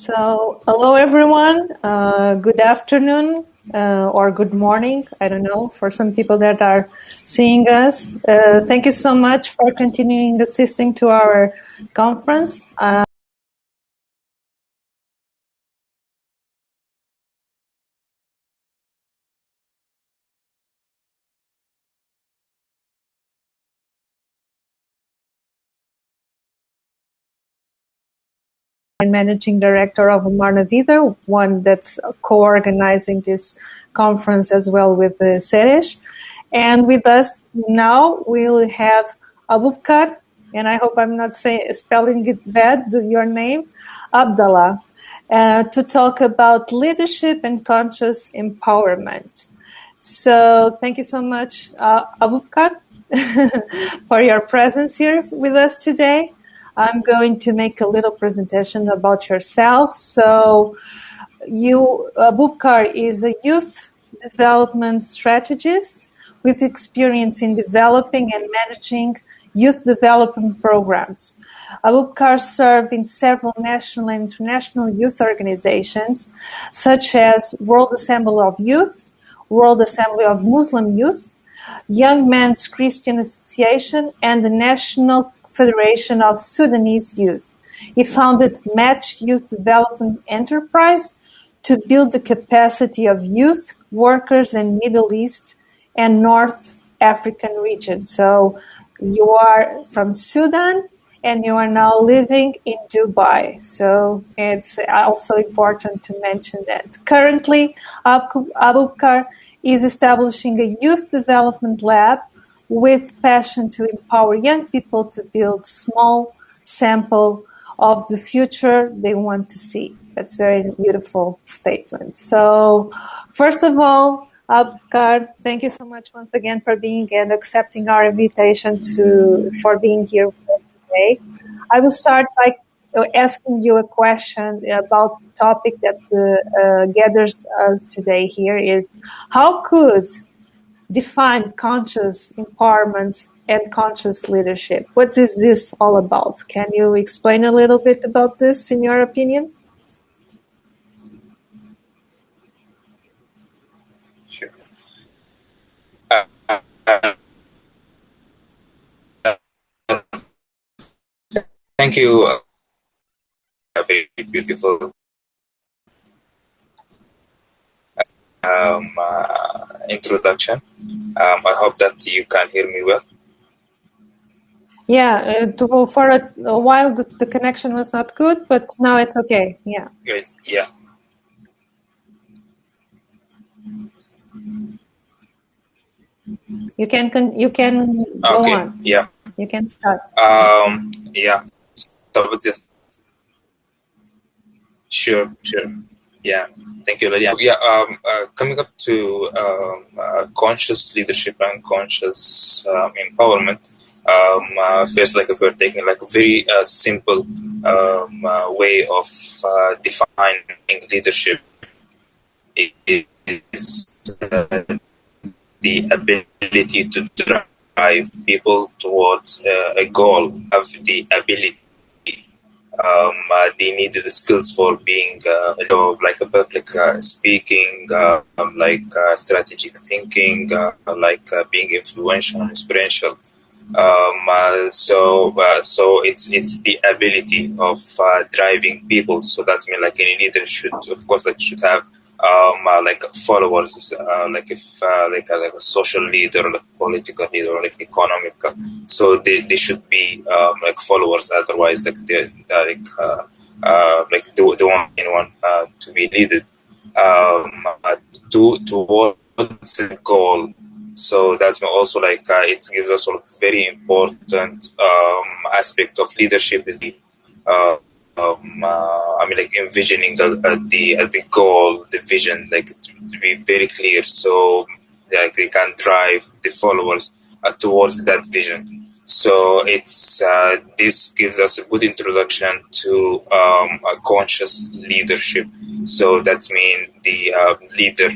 So, hello everyone. Good afternoon or good morning. I don't know, for some people that are seeing us. Thank you so much for continuing assisting to our conference. Managing director of Amarnavida, one that's co-organizing this conference as well with the Seresh. And with us now we'll have Abubakr, and I hope I'm not spelling it bad, your name, Abdalla, to talk about leadership and conscious empowerment. So thank you so much, Abubakr, for your presence here with us today. I'm going to make a little presentation about yourself. So Abubakr is a youth development strategist with experience in developing and managing youth development programs. Abubakr served in several national and international youth organizations, such as World Assembly of Youth, World Assembly of Muslim Youth, Young Men's Christian Association, and the National Federation of Sudanese Youth. He founded Match Youth Development Enterprise to build the capacity of youth workers in Middle East and North African region. So you are from Sudan and you are now living in Dubai. So it's also important to mention that. Currently, Abubakr is establishing a youth development lab with passion to empower young people to build small sample of the future they want to see. That's a very beautiful statement. So first of all, Abubakr, thank you so much once again for being and accepting our invitation for being here with us today. I will start by asking you a question about the topic that gathers us today here is how could define conscious empowerment and conscious leadership? What is this all about? Can you explain a little bit about this in your opinion? Sure. Thank you. A very beautiful introduction. I hope that you can hear me well. Yeah, for a while the connection was not good, but now it's okay. Yeah. Yes. Yeah. You can go Okay. on. Yeah. You can start. Yeah. So sure. Yeah. Thank you, Lydia. Yeah. Coming up to conscious leadership and conscious empowerment. First, like if we're taking like a very simple way of defining leadership, it is the ability to drive people towards a goal, have the ability. They need the skills for being like a public speaking, strategic thinking, being influential and experiential. So it's the ability of driving people. So that's mean like any leader should, of course, like should have like followers, like if like a social leader, like political leader, or like economical. So they should be like followers. Otherwise, like they want anyone to be leaded towards the goal. So that's also like it gives us a very important aspect of leadership is the like envisioning the goal, the vision, like to be very clear, so like they can drive the followers towards that vision. So it's this gives us a good introduction to a conscious leadership. So that's mean the leader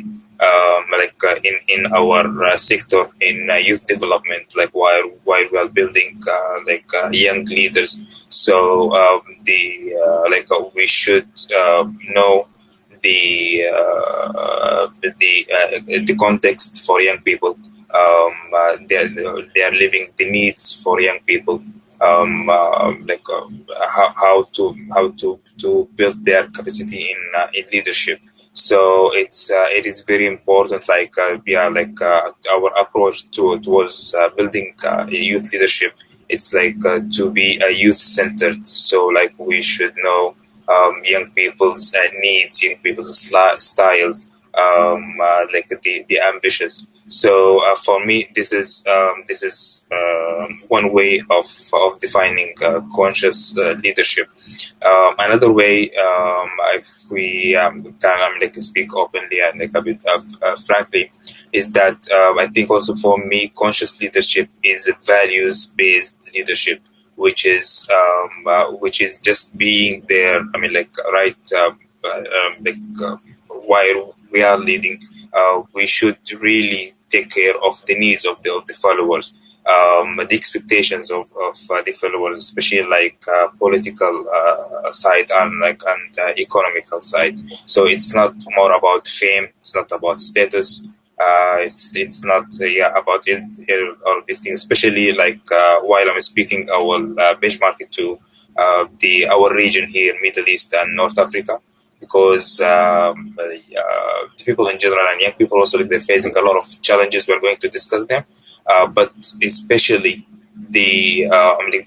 in our sector in youth development, like while we are building young leaders. So we should know the context for young people. They are living the needs for young people. How to build their capacity in leadership. So it is very important, our approach towards building youth leadership. It's to be youth centered. So we should know young people's needs, young people's styles, the ambitious. So for me, this is one way of defining conscious leadership. Another way, if we can speak openly and a bit frankly, is that I think also for me, conscious leadership is a values-based leadership, which is just being there. While we are leading, we should really take care of the needs of the followers, the expectations of the followers, especially political side and economical side. So it's not more about fame. It's not about status. It's not about all of these things. Especially while I'm speaking, I will benchmark it to our region here, Middle East and North Africa, because the people in general and young people also, they're facing a lot of challenges. We're going to discuss them, but especially the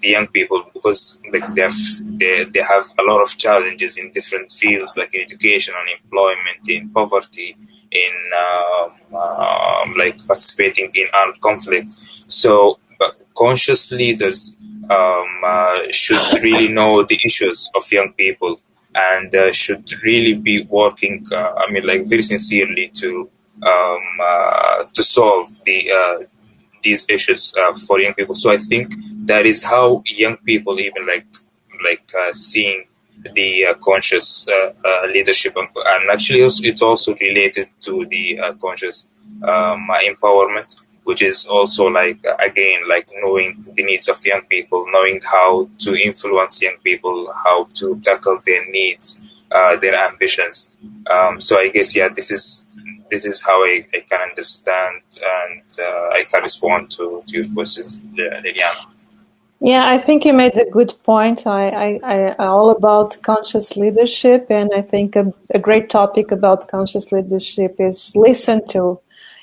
young people, because they have a lot of challenges in different fields, like in education, unemployment, in poverty, in participating in armed conflicts. So conscious leaders should really know the issues of young people, and should really be working, very sincerely to solve these issues for young people. So I think that is how young people even seeing the conscious leadership, and actually it's also related to the conscious empowerment, which is also again knowing the needs of young people, knowing how to influence young people, how to tackle their needs, their ambitions. So I guess this is how I can understand, and I can respond to your questions, Liliana. Yeah, I think you made a good point. I all about conscious leadership, and I think a great topic about conscious leadership is listen to.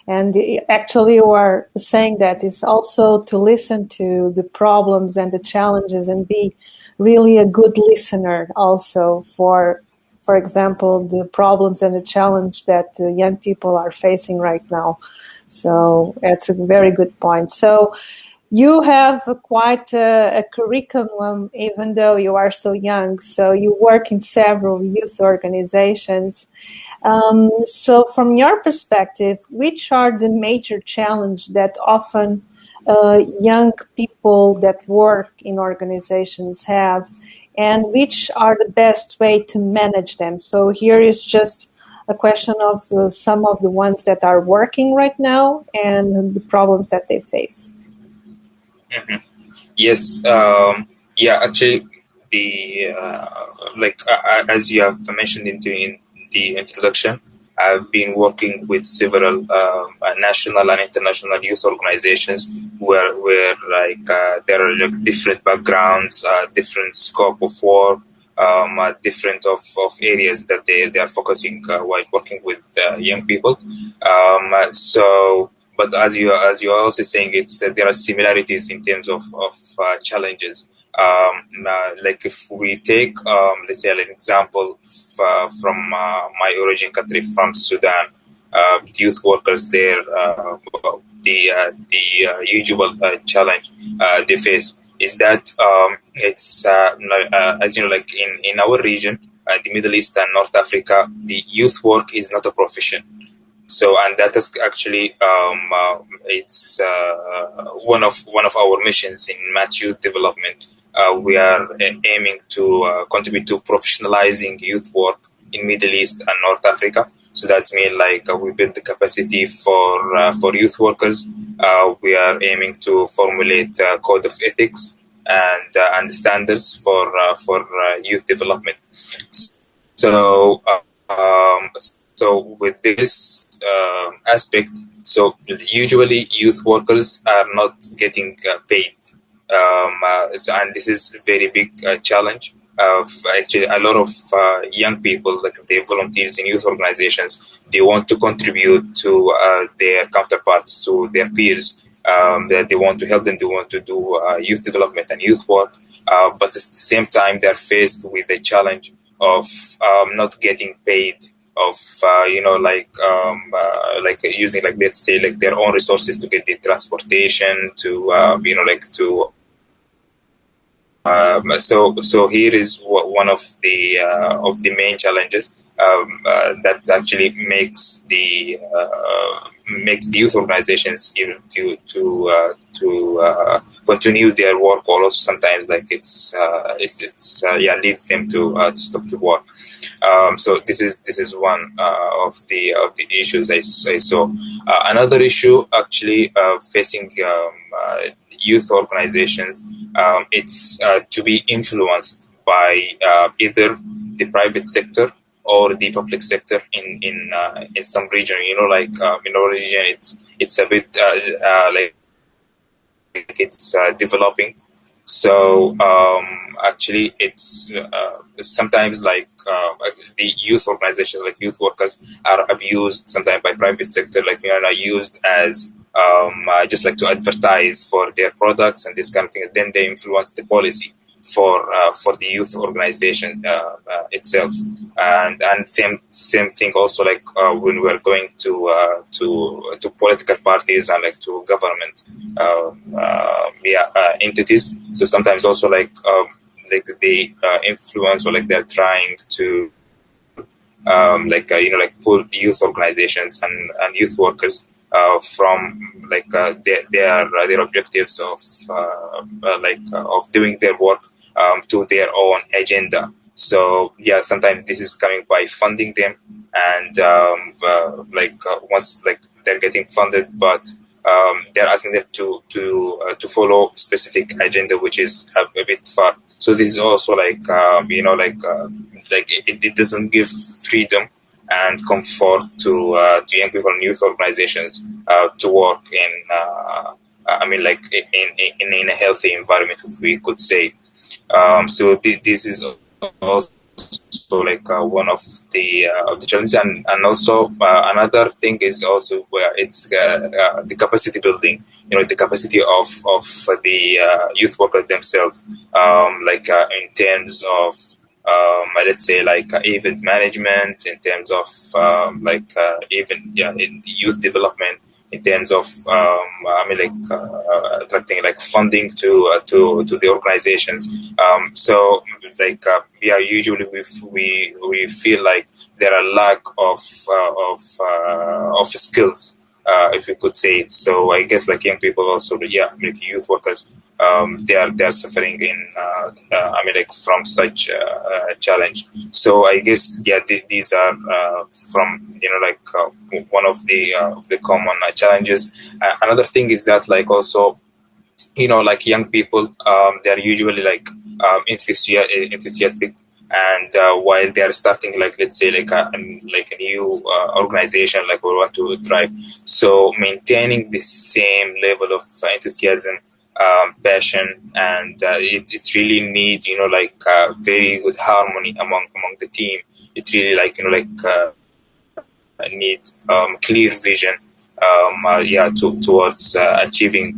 And actually, you are saying that it's also to listen to the problems and the challenges and be really a good listener also for example, the problems and the challenge that young people are facing right now. So that's a very good point. So you have quite a curriculum, even though you are so young. So you work in several youth organizations. So from your perspective, which are the major challenges that often young people that work in organizations have, and which are the best way to manage them? So here is just a question of some of the ones that are working right now and the problems that they face. Mm-hmm. Yes. Actually, the as you have mentioned in the introduction, I've been working with several national and international youth organizations where there are different backgrounds, different scope of work, different of areas that they are focusing while working with young people. But as you are also saying, there are similarities in terms of challenges. If we take let's say an example from my origin country, from Sudan, the youth workers there, the usual challenge they face is that it's as you know, in our region, the Middle East and North Africa, the youth work is not a profession. So, and that is actually it's one of our missions in Match Youth Development. We are aiming to contribute to professionalizing youth work in Middle East and North Africa. So that's mean like we build the capacity for youth workers. We are aiming to formulate a code of ethics and standards for youth development. So so with this aspect, so usually youth workers are not getting paid, and this is a very big challenge. Actually, a lot of young people, like they volunteers in youth organizations, they want to contribute to their counterparts, to their peers. That they want to help them, they want to do youth development and youth work, but at the same time, they're faced with the challenge of not getting paid, of like using, like, let's say, like their own resources to get the transportation to like to so here is one of the main challenges that actually makes the youth organizations to continue their work, or also sometimes like it's yeah, leads them to stop the work. So this is one of the issues I saw. Another issue actually facing youth organizations, it's to be influenced by either the private sector or the public sector in some region. Like in our region, it's a bit like it's developing. So actually, it's sometimes like the youth organizations, like youth workers, are abused sometimes by private sector, like used as just like to advertise for their products and this kind of thing. And then they influence the policy for the youth organization itself, and same thing also, like when we're going to political parties and like to government entities. So sometimes also like they influence, or like they're trying to like pull youth organizations and youth workers from like their objectives of doing their work to their own agenda. So yeah, sometimes this is coming by funding them, and once like they're getting funded, but they're asking them to follow specific agenda, which is a bit far. So this is also like it doesn't give freedom and comfort to young people and youth organizations to work in like in a healthy environment, if we could say. So this is also like one of the challenges, and also another thing is also where it's the capacity building. The capacity of the youth workers themselves, in terms of let's say like event management, in terms of in the youth development, in terms of attracting like funding to the organizations. So like usually we feel like there are lack of skills, if we could say it. So I guess like young people also, like youth workers, they are suffering in from such a challenge. So I guess these are from one of the common challenges. Another thing is that like also like young people, they're usually like enthusiastic, and while they are starting, like let's say like a new organization, like we want to drive, so maintaining the same level of enthusiasm, passion, and it really needs like very good harmony among the team. It's really like need clear vision, towards achieving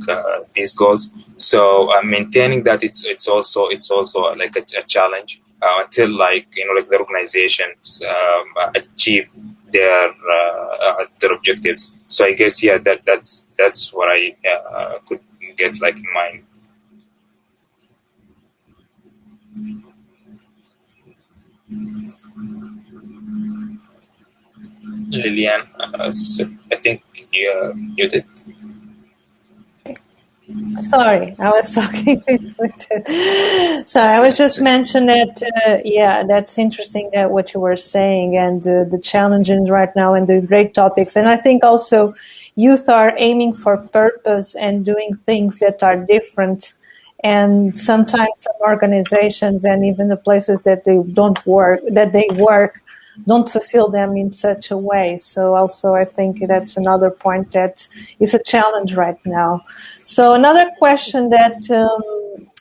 these goals. So maintaining that, it's also like a challenge until like like the organizations achieve their objectives. So I guess that's what I could get like in mind. Lillian, so I think you did. sorry, I was talking Sorry, I was just mentioning that, that's interesting that what you were saying and the challenges right now and the great topics. And I think also youth are aiming for purpose and doing things that are different. And sometimes some organizations and even the places that they work, don't fulfill them in such a way. So also I think that's another point that is a challenge right now. So another question that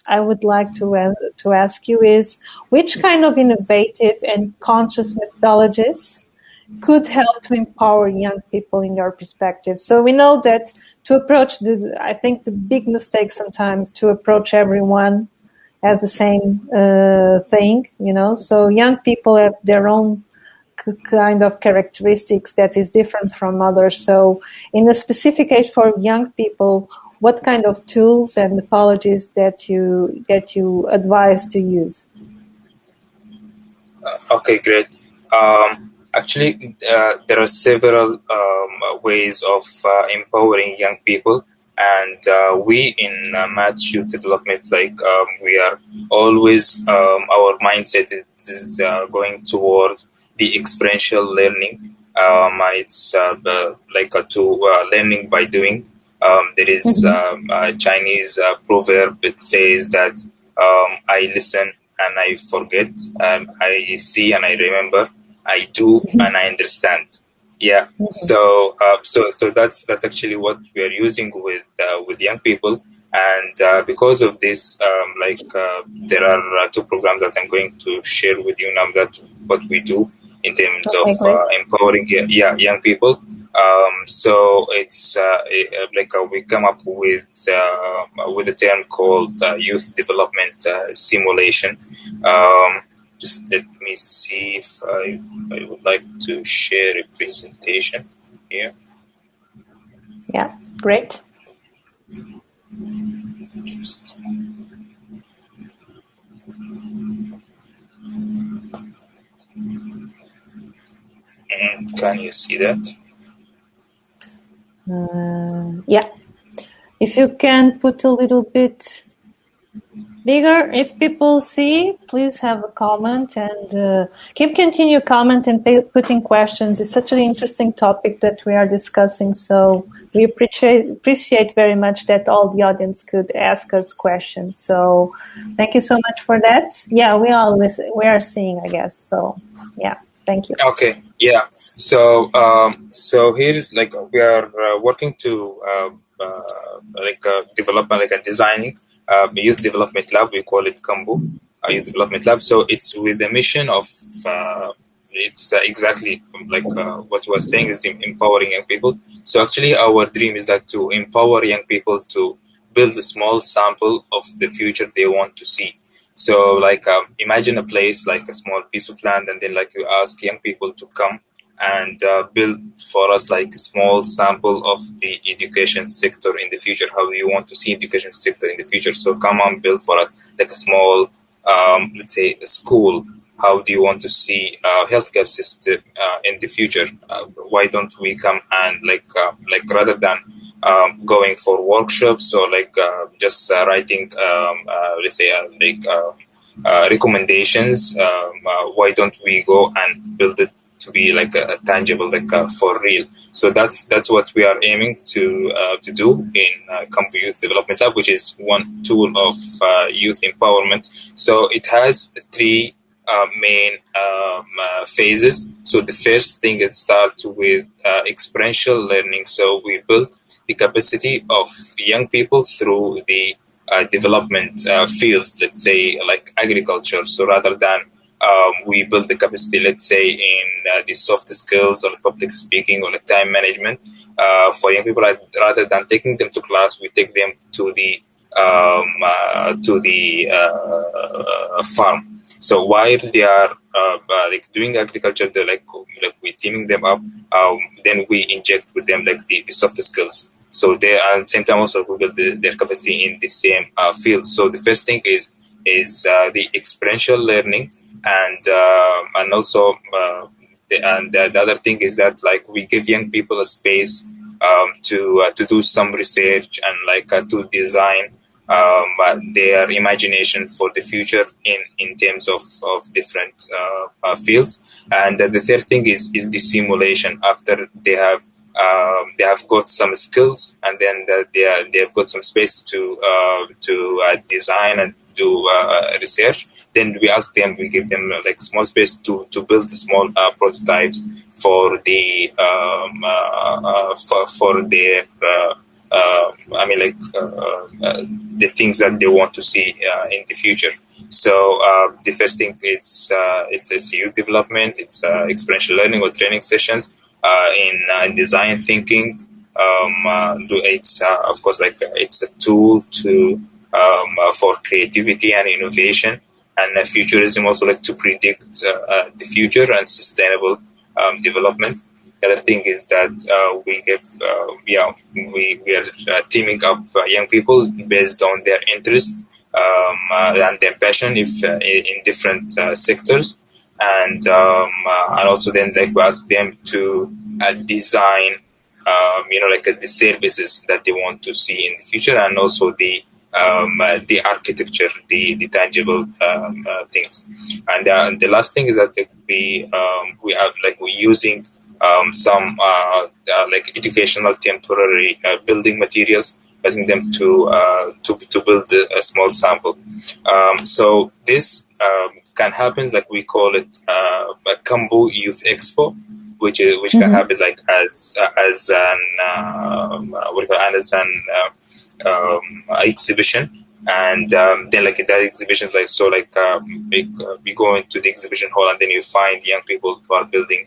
I would like to ask you is, which kind of innovative and conscious methodologies could help to empower young people in your perspective? So we know that to approach I think the big mistake sometimes to approach everyone as the same thing, so young people have their own kind of characteristics that is different from others. So in a specific age for young people, what kind of tools and methodologies that you advise to use? Okay, great. Actually, there are several ways of empowering young people, and we in Match Youth Development, we are always our mindset is going towards the experiential learning. It's to learning by doing. There is a Chinese proverb. It says that I listen and I forget, I see and I remember, I do and I understand. Yeah. So that's actually what we are using with young people, and because of this, there are two programs that I'm going to share with you now, that what we do in terms of empowering young people. So it's we come up with a term called youth development simulation. Just let me see if I would like to share a presentation here. Yeah, great. Can you see that? Yeah. If you can put a little bit bigger, if people see, please have a comment and continue comment and putting questions. It's such an interesting topic that we are discussing, so we appreciate very much that all the audience could ask us questions. So thank you so much for that. Yeah, we are seeing, I guess. So yeah, thank you. Okay, yeah. So here's we are working to develop a designing youth development lab. We call it Kambu, youth development lab. So it's with the mission of it's exactly what you were saying, is empowering young people. So actually our dream is that to empower young people to build a small sample of the future they want to see. So imagine a place like a small piece of land, and then you ask young people to come and build for us a small sample of the education sector in the future. How do you want to see education sector in the future? So come on, build for us a small, let's say, a school. How do you want to see healthcare system in the future? Why don't we come and rather than going for workshops or just writing let's say recommendations, why don't we go and build it to be a tangible, for real? So that's what we are aiming to do in Kambu Youth Development Lab, which is one tool of youth empowerment. So it has three main phases. So the first thing, it starts with experiential learning. So we built the capacity of young people through the development fields, let's say agriculture. So rather than we build the capacity, let's say, in the soft skills or public speaking or time management for young people, rather than taking them to class, we take them to the farm. So while they are doing agriculture, they're we're teaming them up. Then we inject with them the soft skills. So they are at the same time also we build their capacity in the same field. So the first thing is the experiential learning, and also the other thing is that we give young people a space to do some research and to design their imagination for the future in terms of different fields. And the third thing is the simulation. After they have got some skills, and then they have got some space to design and do research. Then we ask them, we give them like small space to build small prototypes for the for their the things that they want to see in the future. So the first thing, it's youth development, it's experiential learning or training sessions in design thinking. It's of course like it's a tool to for creativity and innovation, and futurism also, like to predict the future and sustainable development. The other thing is that we are teaming up young people based on their interest and their passion, if in different sectors, and also then like we ask them to design the services that they want to see in the future, and also the architecture, the tangible things. And the last thing is that we are like we're using some like educational temporary building materials, asking them to build a small sample. So this can happen, like we call it a Kambu Youth Expo, which can happen like as an exhibition. And then like that exhibition, like so like we go into the exhibition hall, and then you find young people who are building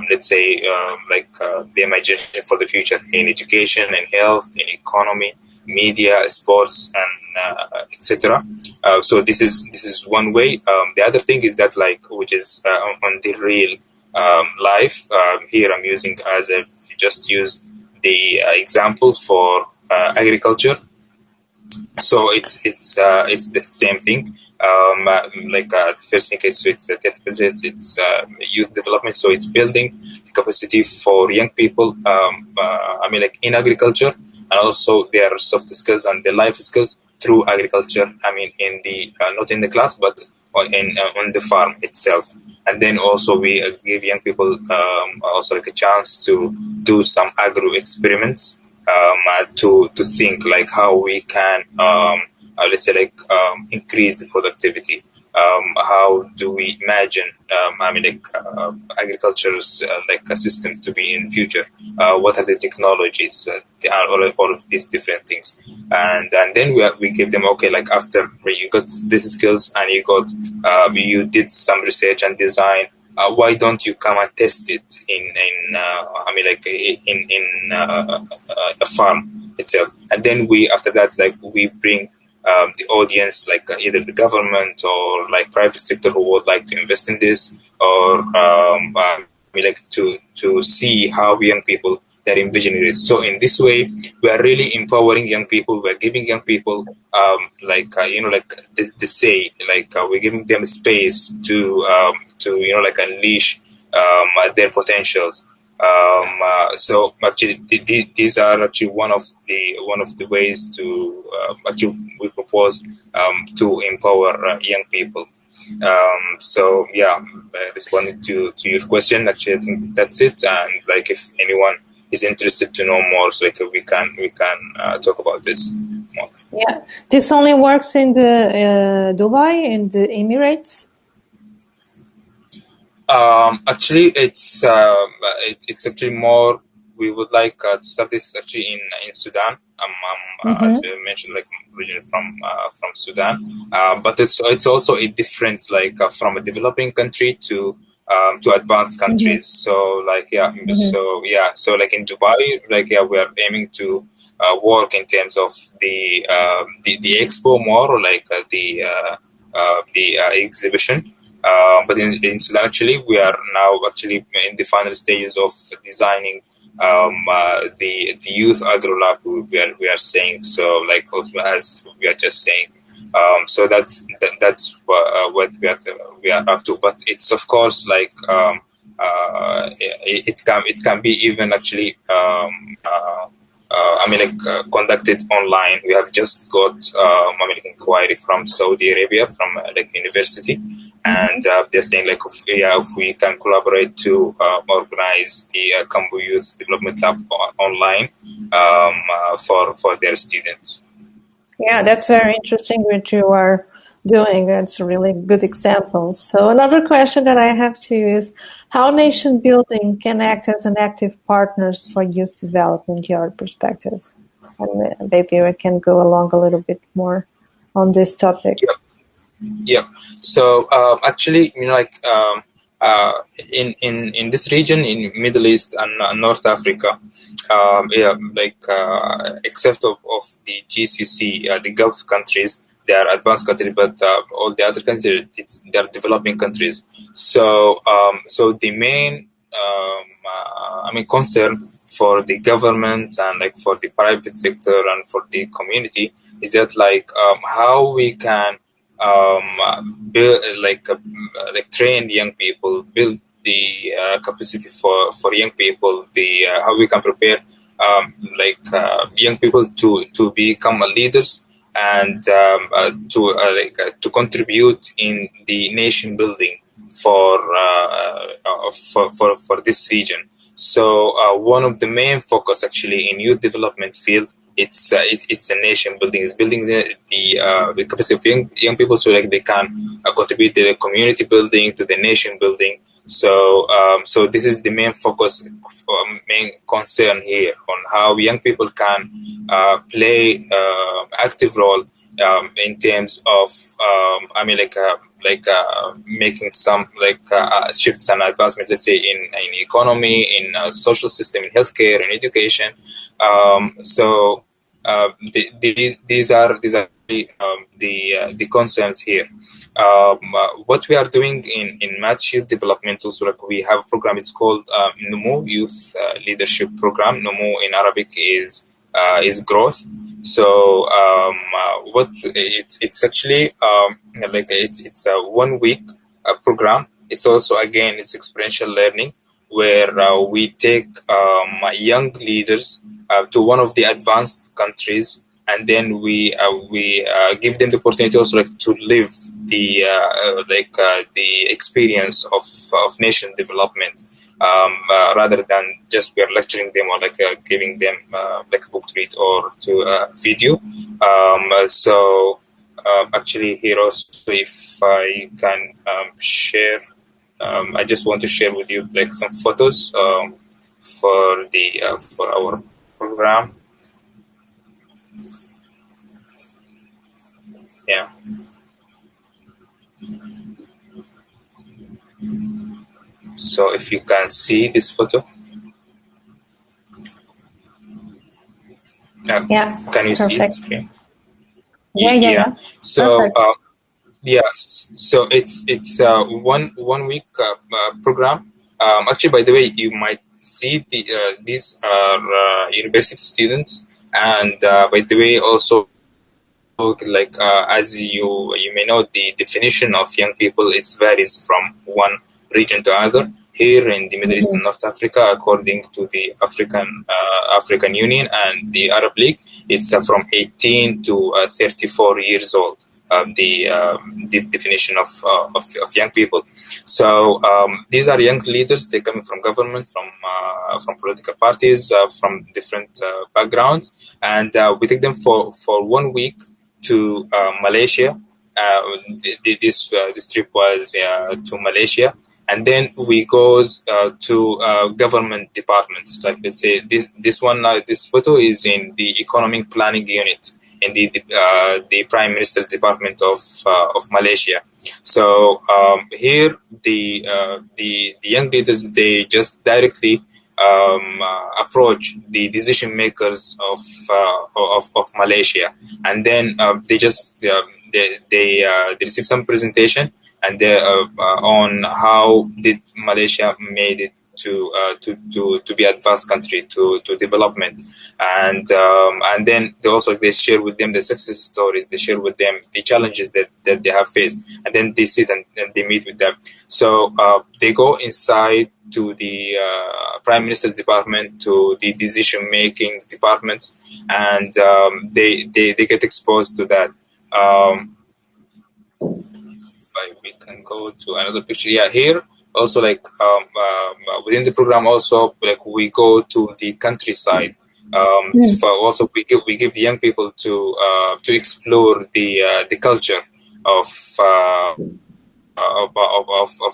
let's say the imagination for the future in education, in health, in economy, media, sports, and etc. So this is one way. The other thing is that like, which is on the real life. Here I'm using, as I've just used the example for agriculture. So it's the same thing. The first thing is it's youth development. So it's building the capacity for young people. In agriculture, and also their soft skills and their life skills through agriculture. In the not in the class, but on the farm itself. And then also we give young people also like a chance to do some agro experiments, to think like how we can increase the productivity. How do we imagine agriculture's like a system to be in the future? What are the technologies? All of these different things, and then we give them, okay, like after you got these skills and you did some research and design. Why don't you come and test it in a farm itself? And then after that we bring the audience, like either the government or like private sector who would like to invest in this, or to see how young people they're envisioning this. So in this way, we are really empowering young people. We're giving young people the say, we're giving them space to unleash their potentials. So actually, these are actually one of the ways to we propose to empower young people. So yeah, responding to your question, actually, I think that's it. And like, if anyone is interested to know more, so like we can talk about this more. Yeah, this only works in the Dubai, in the Emirates. Actually, it's actually more. We would like to start this actually in Sudan. As we mentioned, like originally from Sudan, but it's also a different, from a developing country to advanced countries. So so like in Dubai, we are aiming to work in terms of the expo more, or like the exhibition. But in Sudan, actually, we are now actually in the final stages of designing the youth agro lab. We are saying, so like as we are just saying. So that's what we are up to. But it's of course like it can be even actually conducted online. We have just got inquiry from Saudi Arabia, from university, and they're saying if we can collaborate to organize the Cambo Youth Development Lab online for their students. Yeah, that's very interesting what you are doing. That's a really good example. So another question that I have to you is how nation building can act as an active partners for youth development, your perspective? And maybe we can go along a little bit more on this topic. Yeah. So actually, in this region, in Middle East and North Africa, except of the GCC, the Gulf countries, they are advanced countries, but all the other countries, they are developing countries. So the main concern for the government and for the private sector and for the community is that how we can build train young people, build the capacity for young people, the how we can prepare young people to become leaders and to contribute in the nation building for this region. So one of the main focus actually in youth development field, it's a nation building. It's building the capacity of young people so they can contribute to the community building, to the nation building. So this is the main focus, main concern here on how young people can play active role in terms of making some shifts and advancement, let's say in economy, in social system, in healthcare, in education. These are the concerns here. What we are doing in Match Youth Development also, we have a program. It's called Numu Youth Leadership Program. Numu in Arabic is growth. So what it's actually it's a 1 week program. It's also it's experiential learning where we take young leaders to one of the advanced countries, and then we give them the opportunity also to live the experience of nation development. Rather than just we are lecturing them or giving them a book to read or to a video. Actually here also, if I can share, I just want to share with you some photos for our program. Yeah. So if you can see this photo. Yeah. Can you Perfect. see it? Yeah. So so it's 1 week program. Actually, by the way, you might see these are university students, and by the way, also as you may know, the definition of young people, it varies from one region to another. Here in the Middle East and North Africa, according to the African Union and the Arab League, it's from 18 to 34 years old. The definition of young people. So these are young leaders. They're coming from government, from political parties, from different backgrounds, and we take them for 1 week to Malaysia. This trip was to Malaysia, and then we go to government departments. Let's say this one, this photo is in the economic planning unit in the Prime Minister's Department of Malaysia. So here the young leaders, they just directly approach the decision makers of Malaysia, and then they just they receive some presentation and on how did Malaysia made it to be advanced country to development, and then they share with them the success stories, they share with them the challenges that they have faced, and then they sit and they meet with them. So they go inside to the prime minister's department, to the decision making departments, and they get exposed to that. We can go to another picture. Yeah, here also within the program also we go to the countryside. Also we give the young people to explore the culture of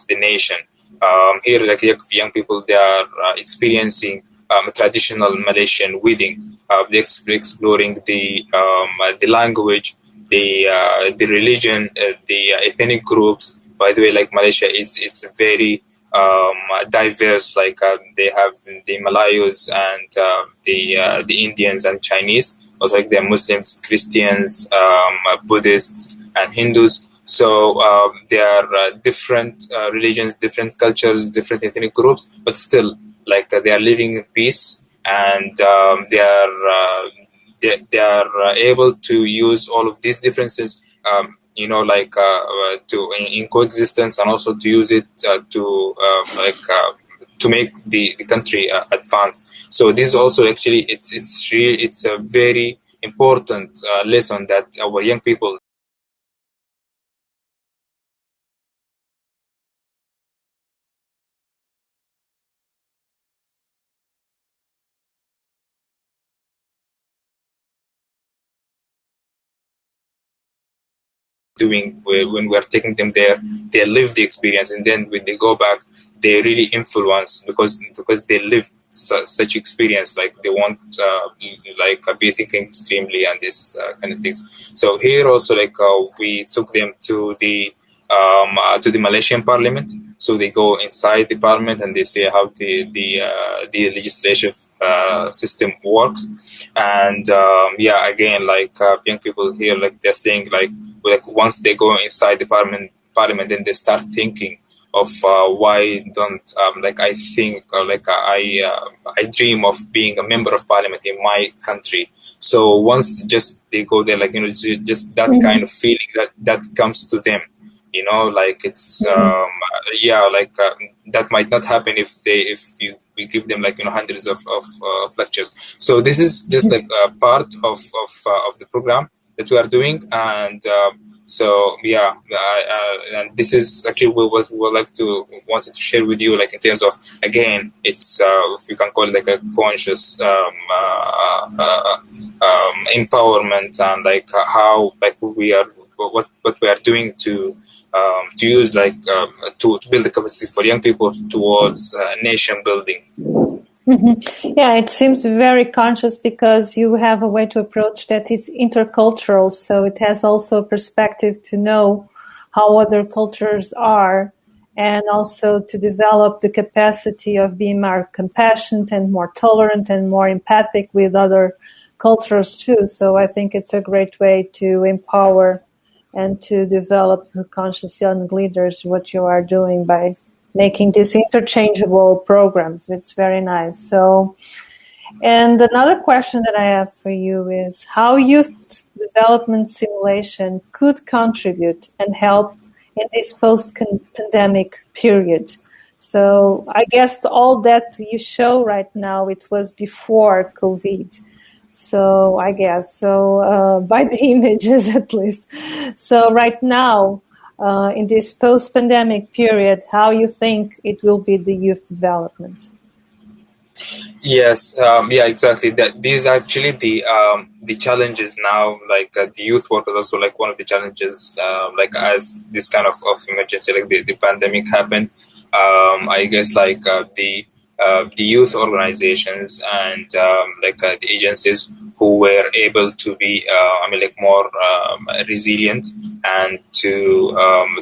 the nation. Here, young people, they are experiencing traditional Malaysian wedding. They're exploring the language, the religion, the ethnic groups. By the way, Malaysia, it's very diverse. They have the Malayos and the Indians and Chinese. Also, there are Muslims, Christians, Buddhists, and Hindus. So there are different religions, different cultures, different ethnic groups, but still, they are living in peace, and they are able to use all of these differences, in coexistence, and also to use it to make the country advance. So this is also actually it's a very important lesson that our young people doing when we're taking them there. They live the experience, and then when they go back, they really influence because they live such experience. They won't be thinking extremely and this kind of things. So here also we took them to the Malaysian Parliament. So they go inside the Parliament and they see how the legislative system works. And again, young people here, they're saying once they go inside the Parliament, then they start thinking of why don't I think I dream of being a member of Parliament in my country. So once just they go there, just that kind of feeling that comes to them. It's that might not happen if we give them hundreds of lectures. So this is just a part of the program that we are doing, and and this is actually what we would wanted to share with you, in terms of, again, it's if you can call it a conscious empowerment, and how we are what we are doing to use to build the capacity for young people towards nation building. Yeah, it seems very conscious because you have a way to approach that is intercultural, so it has also a perspective to know how other cultures are, and also to develop the capacity of being more compassionate and more tolerant and more empathic with other cultures too. So I think it's a great way to empower and to develop conscious young leaders, what you are doing by making these interchangeable programs. It's very nice. So, and another question that I have for you is how youth development simulation could contribute and help in this post-pandemic period. So I guess all that you show right now, it was before COVID. So I guess, by the images at least. So right now, in this post-pandemic period, how you think it will be the youth development? Yes, exactly. That these are actually the challenges now. The youth work is also one of the challenges. As this kind of emergency, the pandemic happened, I guess the youth organizations and the agencies who were able to be more resilient and to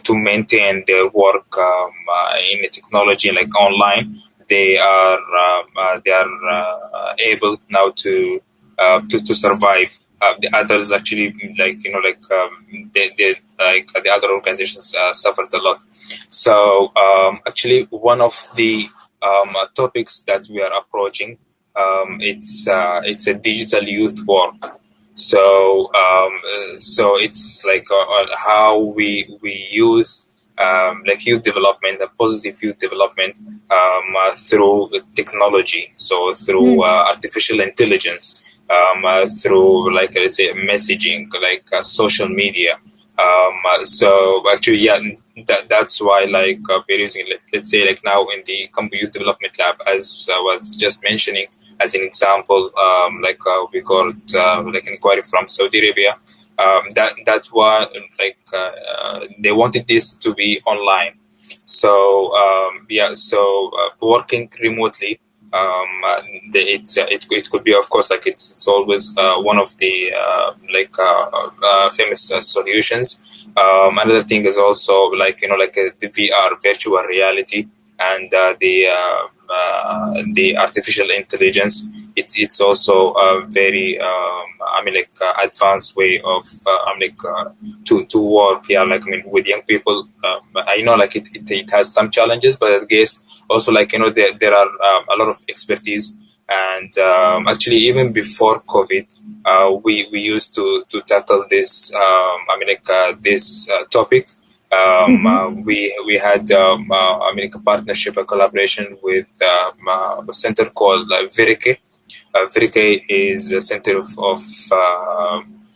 maintain their work in the technology online. They are able now to survive. The others actually the other organizations suffered a lot. So actually one of the topics that we are approaching. It's a digital youth work. So it's like how we use like youth development, positive youth development through technology. So through artificial intelligence, through like let's say messaging, like social media. So actually, yeah, that's why like we're using, let's say, like now in the computer development lab, as I was just mentioning, as an example, like we got like inquiry from Saudi Arabia. That one, like they wanted this to be online. So yeah, so working remotely, it could be, of course, like it's always one of the famous solutions. Another thing is also like like the VR, virtual reality, and the artificial intelligence. It's also a very advanced way of to work. Yeah, like with young people. I know like it has some challenges, but I guess also like there are a lot of expertise. And actually, even before COVID, we used to tackle this this topic. We had a partnership, a collaboration with a center called Virike. Virike is a center of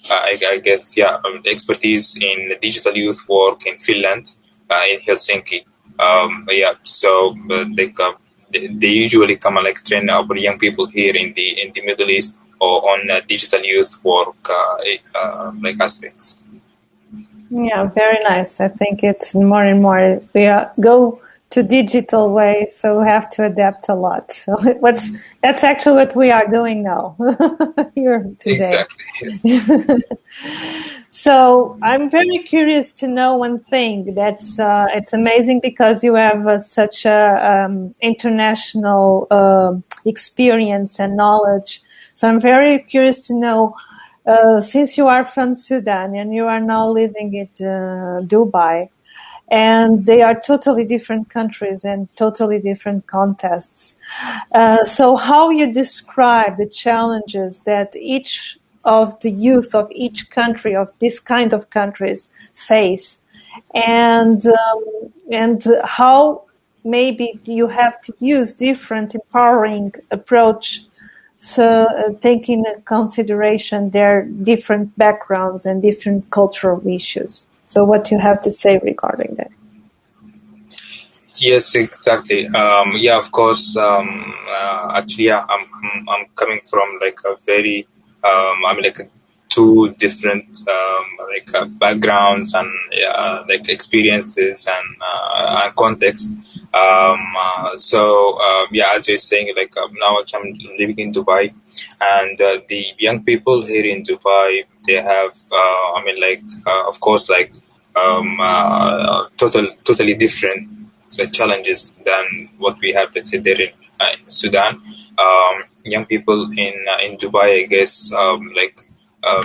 I guess, yeah, expertise in digital youth work in Finland, in Helsinki. Yeah, so they usually come and like train our young people here in the Middle East or on digital youth work like aspects. Yeah, very nice. I think it's more and more we go to digital way, so we have to adapt a lot. So that's actually what we are doing now here today. Exactly. Yes. So I'm very curious to know one thing. That's it's amazing because you have such a international experience and knowledge. So I'm very curious to know. Since you are from Sudan and you are now living in Dubai, and they are totally different countries and totally different contexts. So how you describe the challenges that each of the youth of each country, of this kind of countries, face, and how maybe you have to use different empowering approach, so taking into consideration their different backgrounds and different cultural issues. So what you have to say regarding that? Yes, exactly. Yeah, of course. Actually, yeah, I'm coming from like a very like two different backgrounds and like experiences and context. Yeah, as you're saying, like now I'm living in Dubai, and the young people here in Dubai, they have of course, like totally different challenges than what we have, let's say, there in Sudan. Young people in Dubai, I guess,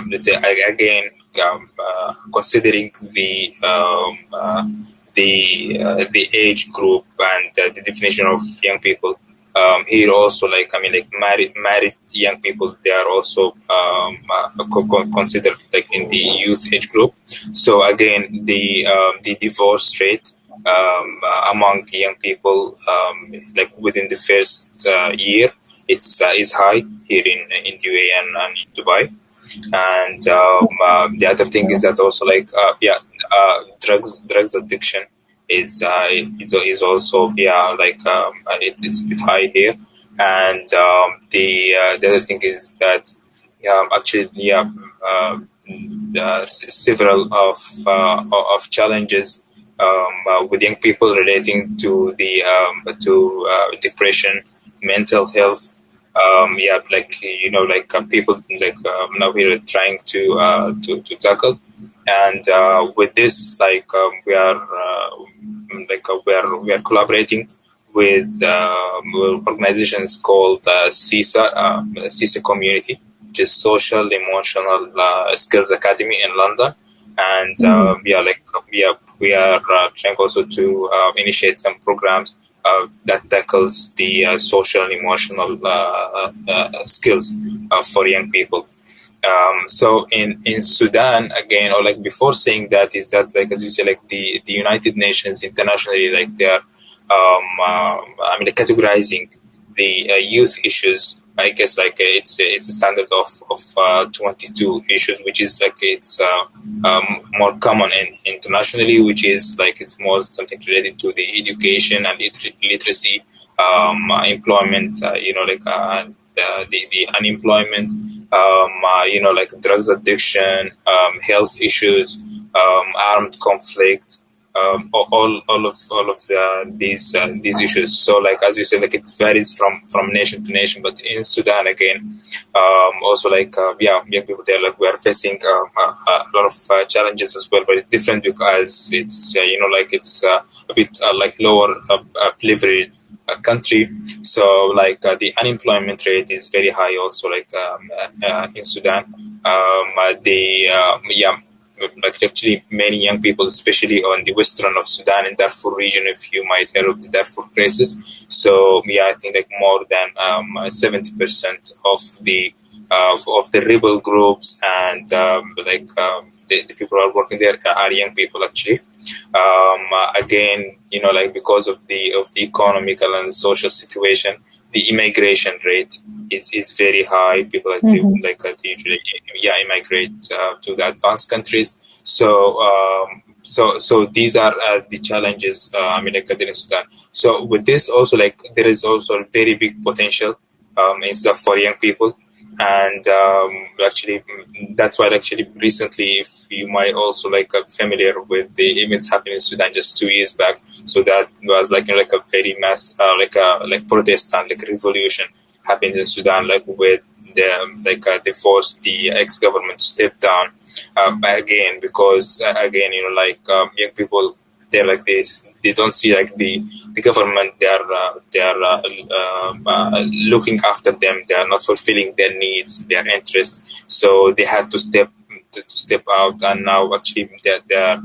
let's say, again, considering the age group and the definition of young people. Here also, like married young people, they are also considered like in the youth age group. So again, the divorce rate among young people, like within the first year, it's is high here in the UAE and in Dubai. And the other thing is that also like drugs addiction is also it's a bit high here. And the other thing is that actually several of challenges with young people relating to the depression, mental health. People like now we're trying to tackle. And with this, we are collaborating with organizations called CISA Community, which is Social Emotional Skills Academy in London. And we are trying also to initiate some programs that tackles the social and emotional skills for young people. So in Sudan again, or like before saying that, is that like as you say, like the United Nations internationally, like they are categorizing the youth issues. I guess like it's a standard of 22 issues, which is like it's more common internationally, which is like it's more something related to the education and literacy, employment, the unemployment, like drugs addiction, health issues, armed conflict, all of these issues. So like as you said, like it varies from nation to nation. But in Sudan again, also like young people there, like we are facing a lot of challenges as well, but it's different because it's it's a bit like lower privileged country. So like the unemployment rate is very high also, like in Sudan. Like actually many young people, especially on the western of Sudan and Darfur region, if you might hear of the Darfur crisis. So I think like more than 70% of the rebel groups and the people who are working there are young people actually. Again, like because of the economical and social situation, the immigration rate is very high. People they usually immigrate to the advanced countries. So these are the challenges in Sudan. So with this also, like there is also very big potential in Sudan for young people. And actually, that's why actually recently, if you might also like familiar with the events happening in Sudan just 2 years back, so that was like like a very mass like protest and like revolution happened in Sudan, like with the they forced the ex-government to step down again, because again young people, they're like this, they don't see like the government, they are looking after them, they are not fulfilling their needs, their interests, so they had to step out, and now actually they are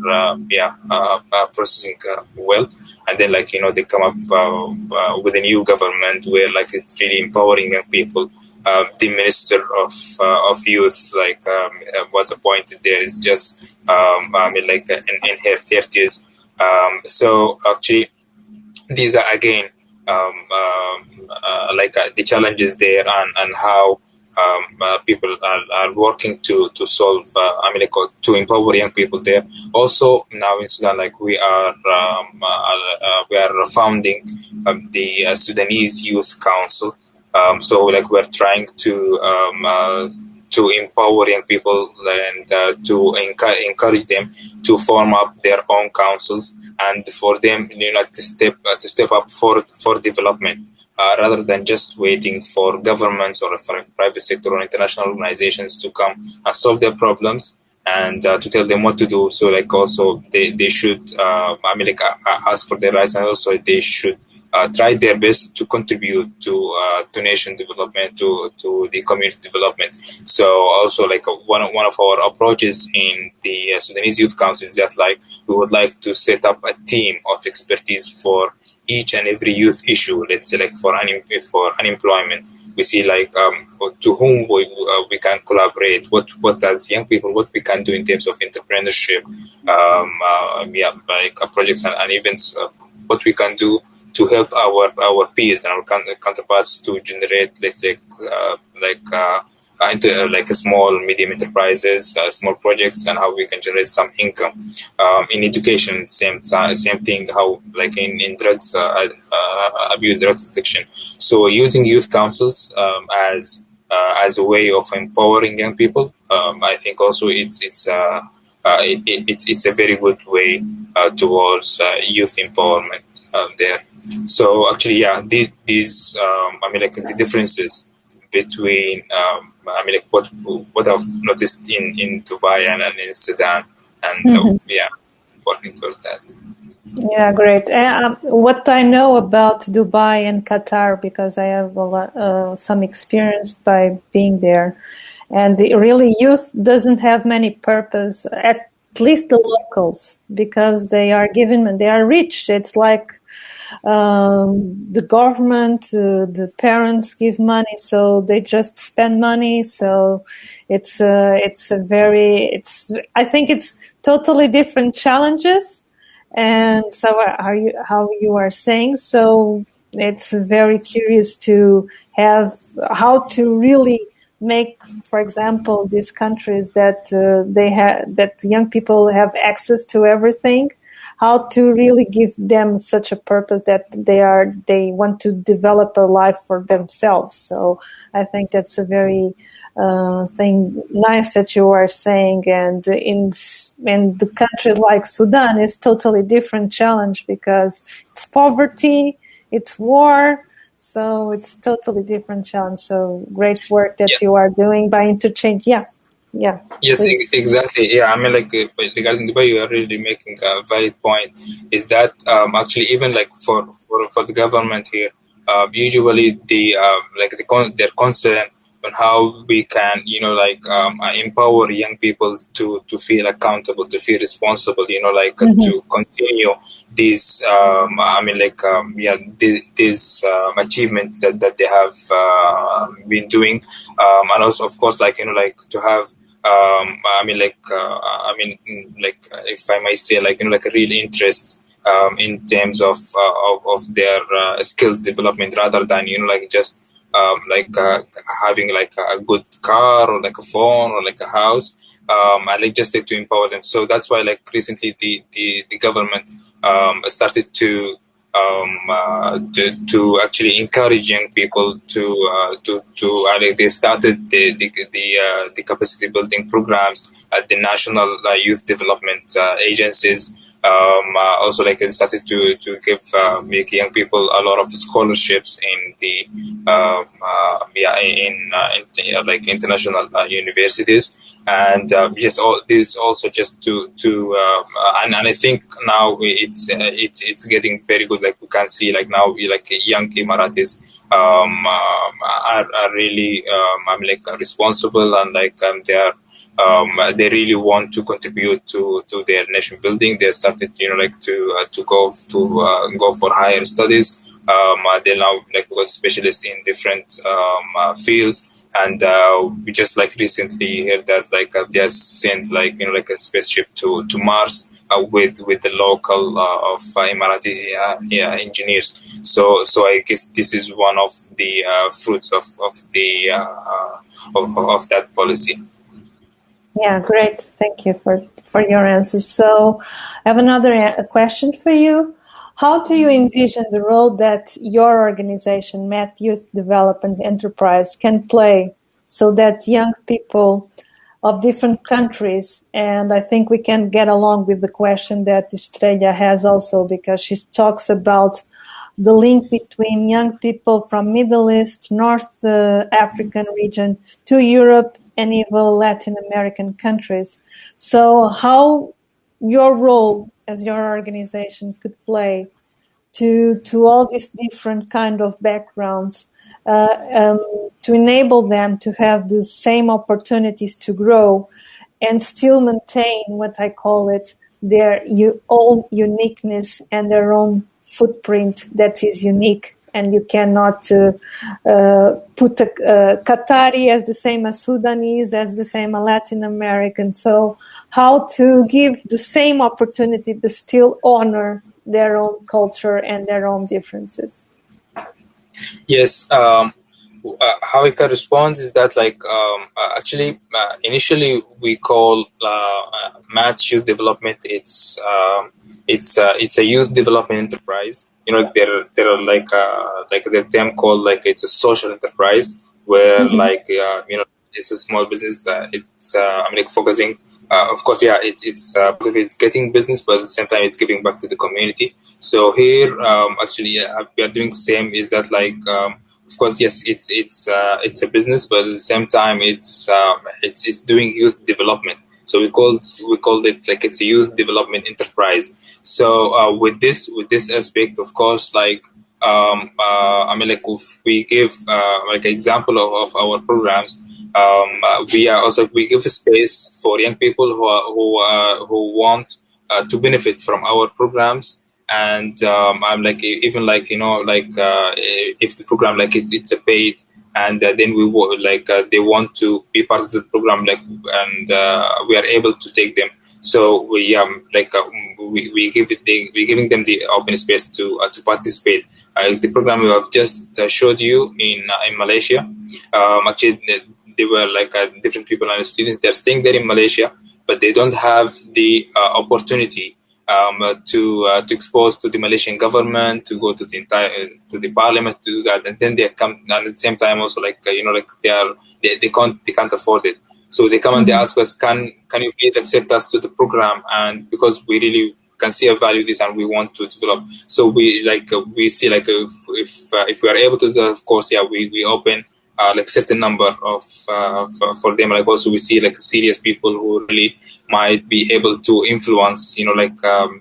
processing well. And then they come up with a new government where like it's really empowering young people. The minister of youth was appointed there is just in her 30s. So actually these are again the challenges there, and how people are working to solve to empower young people there. Also now in Sudan, like we are founding the Sudanese Youth Council. So like we're trying to empower young people and to encourage them to form up their own councils, and for them to step up for development, rather than just waiting for governments or for private sector or international organizations to come and solve their problems and to tell them what to do. So like also they should ask for their rights, and also they should try their best to contribute to nation development, to the community development. So also like one of our approaches in the Sudanese Youth Council is that like we would like to set up a team of expertise for each and every youth issue. Let's say like for unemployment, we see like to whom we can collaborate, what as young people, what we can do in terms of entrepreneurship, projects and events, what we can do to help our peers and our counterparts to generate, let's say, into small, medium enterprises, small projects, and how we can generate some income. In education, same thing. How like in drugs abuse, drugs addiction. So using youth councils as a way of empowering young people, I think also it's a very good way towards youth empowerment there. So actually, these the differences between what I've noticed in Dubai and in Sudan, and working towards that. Yeah, great. What I know about Dubai and Qatar, because I have some experience by being there, and really youth doesn't have many purpose, at least the locals, because they are rich. It's like the government, the parents give money, so they just spend money. So it's I think it's totally different challenges. And so how you are saying, so it's very curious to have how to really make, for example, these countries that that young people have access to everything, how to really give them such a purpose that they want to develop a life for themselves. So I think that's a very thing nice that you are saying. And in the country like Sudan, it's totally different challenge because it's poverty, it's war. So it's totally different challenge. So great work that you are doing by interchange. Yeah. Yes, Please. exactly. Yeah, I mean, like regarding Dubai, you are really making a valid point. Is that actually even like for the government here, usually they're concerned on how we can empower young people to feel accountable, to feel responsible. To continue these this achievement that they have been doing, and also of course to have if I might say, a real interest in terms of their skills development, rather than just having like a good car or like a phone or like a house. I like just to empower them. So that's why like recently the government started to actually encourage young people they started the capacity building programs at the national youth development agencies. Also, like it started to give make young people a lot of scholarships in the like international universities. And just all this also just and I think now it's getting very good. Like we can see like now like young Emiratis are really responsible, and they really want to contribute to their nation building. They started to go for higher studies. They now like got specialists in different fields. And we just like recently heard that they have sent a spaceship to Mars with the local of Emirati engineers. So I guess this is one of the fruits of that policy. Yeah, great. Thank you for your answers. So I have another question for you. How do you envision the role that your organization, Met Youth Development Enterprise, can play so that young people of different countries, and I think we can get along with the question that Estrella has also, because she talks about the link between young people from Middle East, North African region to Europe and even Latin American countries. So how your role as your organization could play to all these different kind of backgrounds to enable them to have the same opportunities to grow and still maintain what I call it their own uniqueness and their own footprint that is unique. And you cannot put a Qatari as the same as Sudanese, as the same as Latin American. So how to give the same opportunity but still honor their own culture and their own differences. Yes. How I can respond is that actually initially we call Match Youth Development. It's a youth development enterprise. There are like the term called it's a social enterprise where it's a small business. It's focusing. Of course, yeah, it's getting business, but at the same time, it's giving back to the community. So here, actually, we are doing the same. Is that of course, yes, it's a business, but at the same time, it's doing youth development. So we called it like it's a youth development enterprise. So with this aspect, of course, if we give like an example of our programs, we give a space for young people who want to benefit from our programs. And I'm like, even like, if the program like it's a paid, and then they want to be part of the program, like, and we are able to take them. So we we're giving them the open space to participate. The program we have just showed you in Malaysia. Actually, they were like different people and students. They're staying there in Malaysia, but they don't have the opportunity to expose to the Malaysian government, to go to the entire to the parliament to do that, and then they come, and at the same time also like like they can't afford it. So they come and they ask us, can you please accept us to the program? And because we really can see a value in this and we want to develop, so we see like if we are able to do that, of course, yeah, we open like certain number of for them. Like also we see like serious people who really might be able to influence, the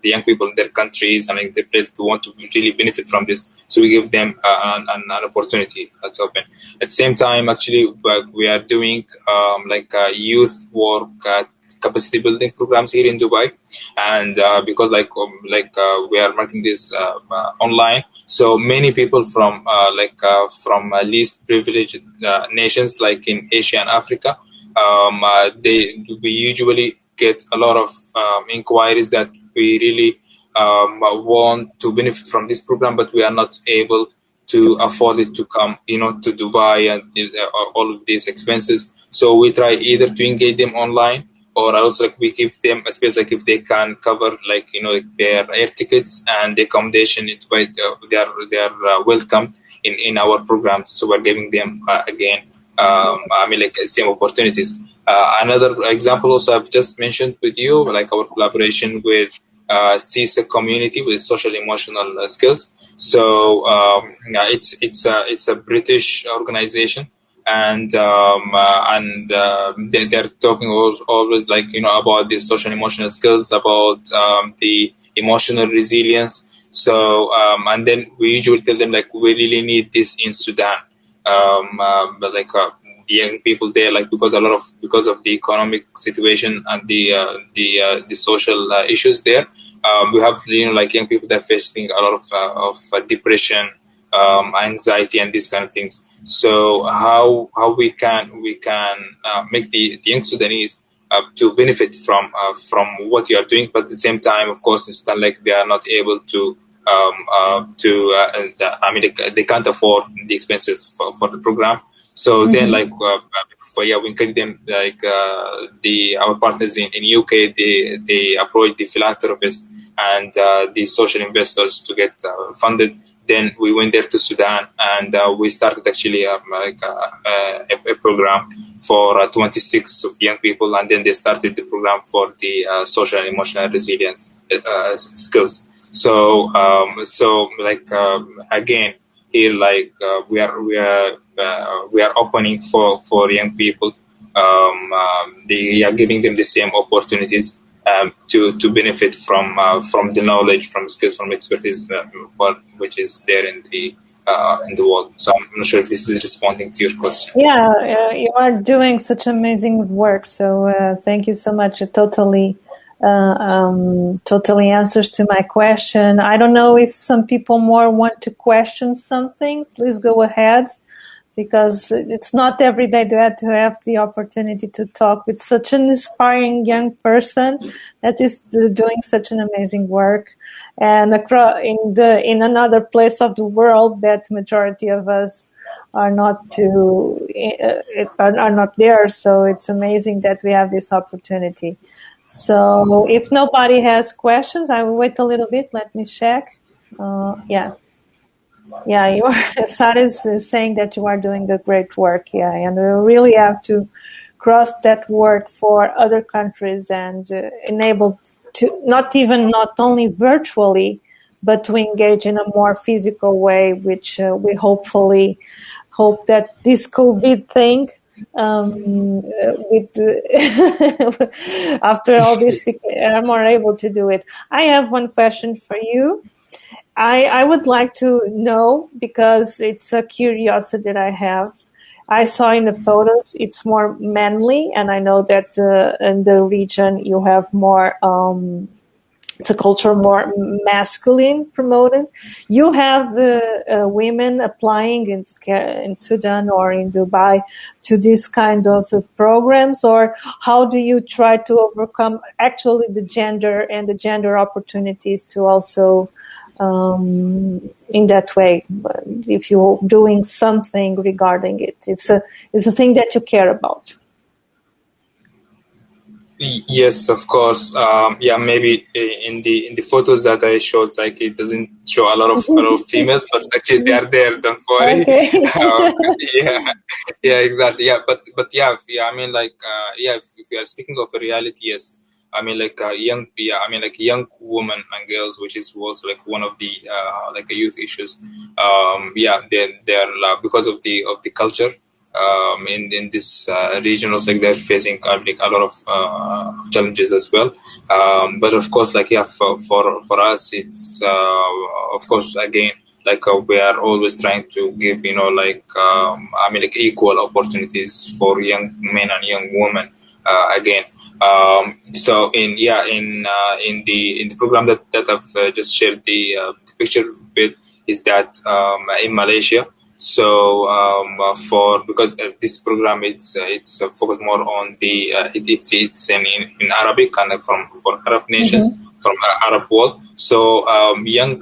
young people in their countries and in their place who want to really benefit from this. So we give them an opportunity to open. At the same time, actually, we are doing youth work capacity building programs here in Dubai, and because we are marking this online, so many people from least privileged nations like in Asia and Africa, we usually get a lot of inquiries that we really want to benefit from this program, but we are not able to afford it to come, to Dubai and all of these expenses. So we try either to engage them online, or also like we give them a space, like if they can cover their air tickets and the accommodation, they are welcome in our programs. So we're giving them again same opportunities. Another example also I've just mentioned with you, like our collaboration with CISA community with social emotional skills. So it's a British organization, and they're talking always like about the social emotional skills, about the emotional resilience. So and then we usually tell them like we really need this in Sudan. The young people there, like because of the economic situation and the social issues there, we have young people that are facing a lot of depression, anxiety, and these kind of things. So how we can make the young Sudanese to benefit from what you are doing, but at the same time, of course, in Sudan, like they are not able to they can't afford the expenses for the program. So then we encourage them, like our partners in UK, they approach the philanthropists and the social investors to get funded. Then we went there to Sudan, and we started actually a program for 26 of young people, and then they started the program for the social and emotional resilience skills. So again, here we are opening for young people. They are giving them the same opportunities to benefit from the knowledge, from skills, from expertise, which is there in the world. So I'm not sure if this is responding to your question. Yeah, you are doing such amazing work. So thank you so much. It totally answers to my question. I don't know if some people more want to question something. Please go ahead, because it's not every day to have the opportunity to talk with such an inspiring young person that is doing such an amazing work, and in another place of the world that majority of us are not there. So it's amazing that we have this opportunity. So if nobody has questions, I will wait a little bit. Let me check. Sarah is saying that you are doing a great work. Yeah, and we really have to cross that work for other countries and enable to not only virtually, but to engage in a more physical way, which we hopefully hope that this COVID thing, after all this, we are more able to do it. I have one question for you. I would like to know, because it's a curiosity that I have. I saw in the photos it's more manly, and I know that in the region you have more it's a culture more masculine promoted. You have the women applying in Sudan or in Dubai to this kind of programs, or how do you try to overcome actually the gender opportunities to also in that way? If you're doing something regarding it, it's a thing that you care about. Yes, of course. Maybe in the photos that I showed, like it doesn't show a lot of females, but actually they are there. Don't worry. Okay. Yeah, yeah, exactly. Yeah, but yeah. I mean, like, if we are speaking of a reality, yes. I mean, like young women and girls, which was like one of the like youth issues. They're because of the culture. In this region, also like they're facing like a lot of challenges as well. But of course, like for us, it's of course again like we are always trying to give like equal opportunities for young men and young women again. So in the program that I've just shared the picture with is that in Malaysia. So for because this program it's focused more on the it's in Arabic and for Arab nations from Arab world. So young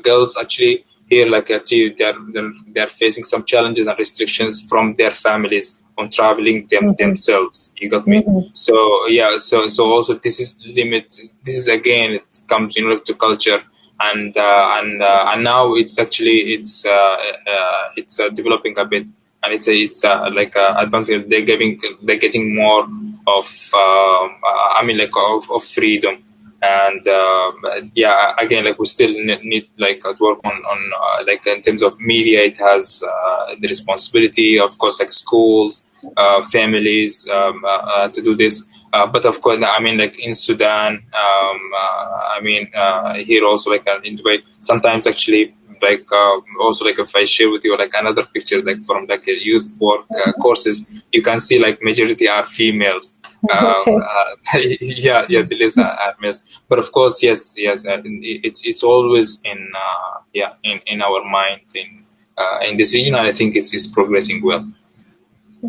girls actually here like actually they're facing some challenges and restrictions from their families on traveling themselves. You got me? So so also this is limit. This is again it comes to culture and now it's actually it's developing a bit and it's like advancing. They're getting more of of freedom and again like we still need like to work on like in terms of media. It has the responsibility, of course, like schools, families to do this. But of course, I mean, like in Sudan, here also, like in Dubai, sometimes actually, like also, like if I share with you like another picture, like from like a youth work courses, you can see like majority are females. Okay. The list are males. But of course, yes, it's always in our mind in this region, and I think it's progressing well.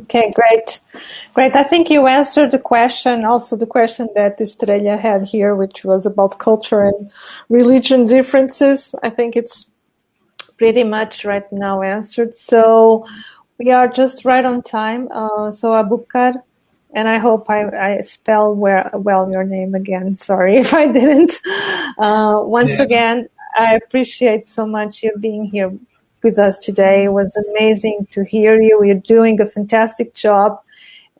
Okay, great. I think you answered the question, also the question that Estrella had here, which was about culture and religion differences. I think it's pretty much right now answered. So we are just right on time. So Abubakr, and I hope I spell well your name again. Sorry if I didn't. Once again, I appreciate so much you being here with us today. It was amazing to hear you. You're doing a fantastic job,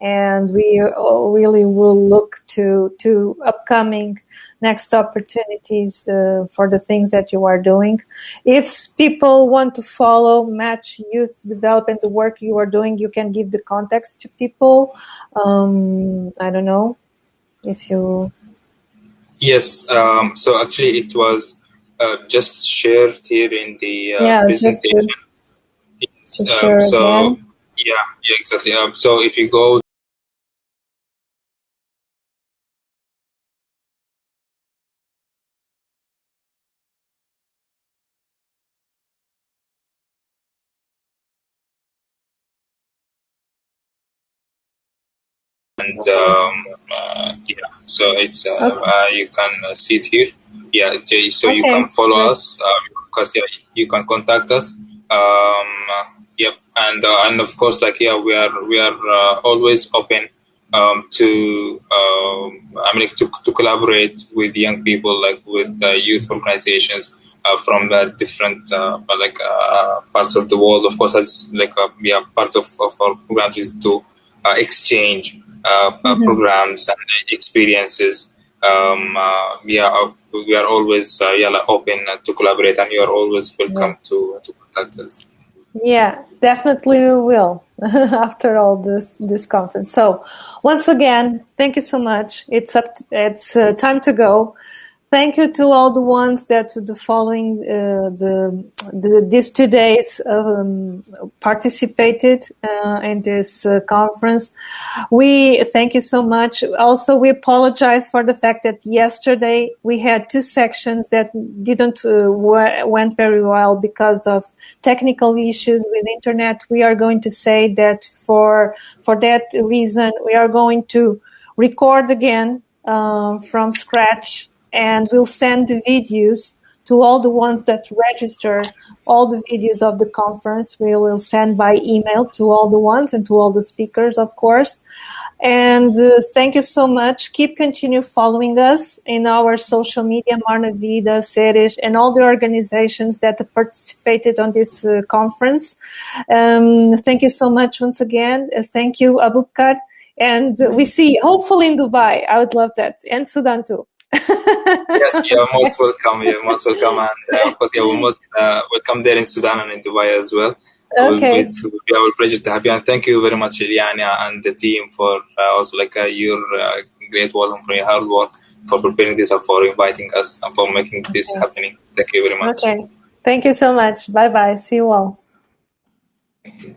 and we really will look to upcoming next opportunities for the things that you are doing. If people want to follow Match Youth Development, the work you are doing, you can give the context to people. I don't know if you... Yes, so actually it was just shared here in the presentation. Just to share again. Exactly. So if you go and so it's you can see it here. So you can follow us because you can contact us. And of course, like we are always open to to collaborate with young people, like with youth organizations from different parts of the world. Of course, as like part of our programs is to exchange programs and experiences. We are always open to collaborate, and you are always welcome to contact us. Yeah, definitely we will after all this conference. So once again, thank you so much. It's time to go. thank you to all the ones that the following these 2 days participated in this conference. We thank you so much. Also, we apologize for the fact that yesterday we had 2 sections that didn't went very well because of technical issues with internet. We are going to say that for that reason, we are going to record again from scratch, and we'll send the videos to all the ones that register. All the videos of the conference we will send by email to all the ones and to all the speakers, of course. And thank you so much. Continue following us in our social media, Amarnavida, Seres, and all the organizations that participated on this conference. Thank you so much once again. Thank you, Abubakr. And we see, hopefully in Dubai. I would love that. And Sudan too. Yes, you're most welcome. You're most welcome, and of course, we most welcome there in Sudan and in Dubai as well. Okay. It will be our pleasure to have you, and thank you very much, Liliana, and the team for also your great work and for your hard work for preparing this and for inviting us and for making this happening. Thank you very much. Okay. Thank you so much. Bye bye. See you all. Thank you.